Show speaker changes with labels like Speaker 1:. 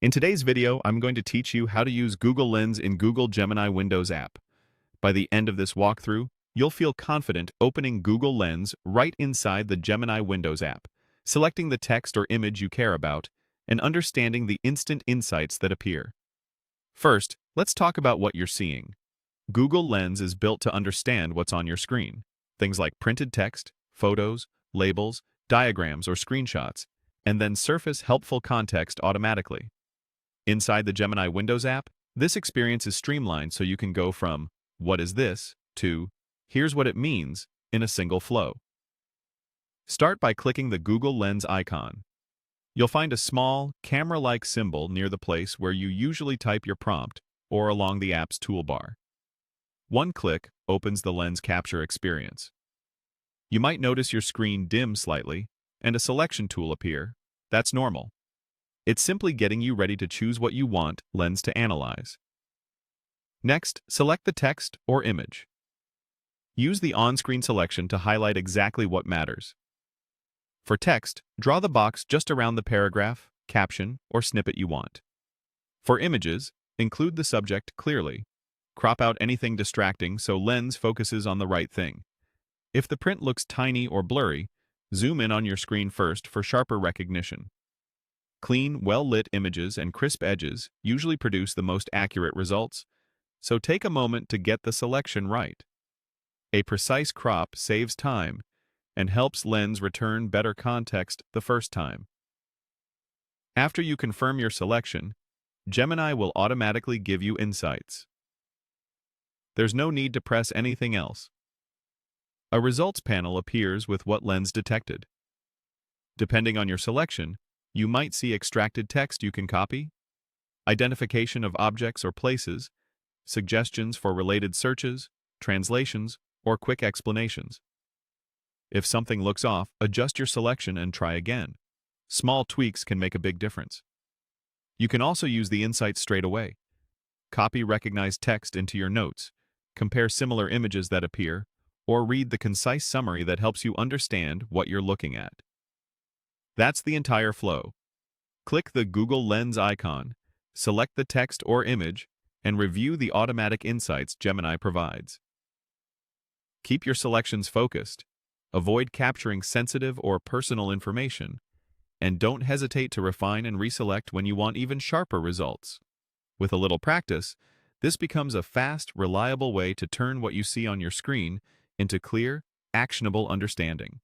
Speaker 1: In today's video, I'm going to teach you how to use Google Lens in Google Gemini Windows app. By the end of this walkthrough, you'll feel confident opening Google Lens right inside the Gemini Windows app, selecting the text or image you care about, and understanding the instant insights that appear. First, let's talk about what you're seeing. Google Lens is built to understand what's on your screen, things like printed text, photos, labels, diagrams, or screenshots, and then surface helpful context automatically. Inside the Gemini Windows app, this experience is streamlined so you can go from "what is this" to "here's what it means" in a single flow. Start by clicking the Google Lens icon. You'll find a small, camera-like symbol near the place where you usually type your prompt or along the app's toolbar. One click opens the lens capture experience. You might notice your screen dim slightly and a selection tool appear. That's normal. It's simply getting you ready to choose what you want Lens to analyze. Next, select the text or image. Use the on-screen selection to highlight exactly what matters. For text, draw the box just around the paragraph, caption, or snippet you want. For images, include the subject clearly. Crop out anything distracting so Lens focuses on the right thing. If the print looks tiny or blurry, zoom in on your screen first for sharper recognition. Clean, well-lit images and crisp edges usually produce the most accurate results, so take a moment to get the selection right. A precise crop saves time and helps Lens return better context the first time. After you confirm your selection, Gemini will automatically give you insights. There's no need to press anything else. A results panel appears with what Lens detected. Depending on your selection, you might see extracted text you can copy, identification of objects or places, suggestions for related searches, translations, or quick explanations. If something looks off, adjust your selection and try again. Small tweaks can make a big difference. You can also use the insights straight away. Copy recognized text into your notes, compare similar images that appear, or read the concise summary that helps you understand what you're looking at. That's the entire flow. Click the Google Lens icon, select the text or image, and review the automatic insights Gemini provides. Keep your selections focused, avoid capturing sensitive or personal information, and don't hesitate to refine and reselect when you want even sharper results. With a little practice, this becomes a fast, reliable way to turn what you see on your screen into clear, actionable understanding.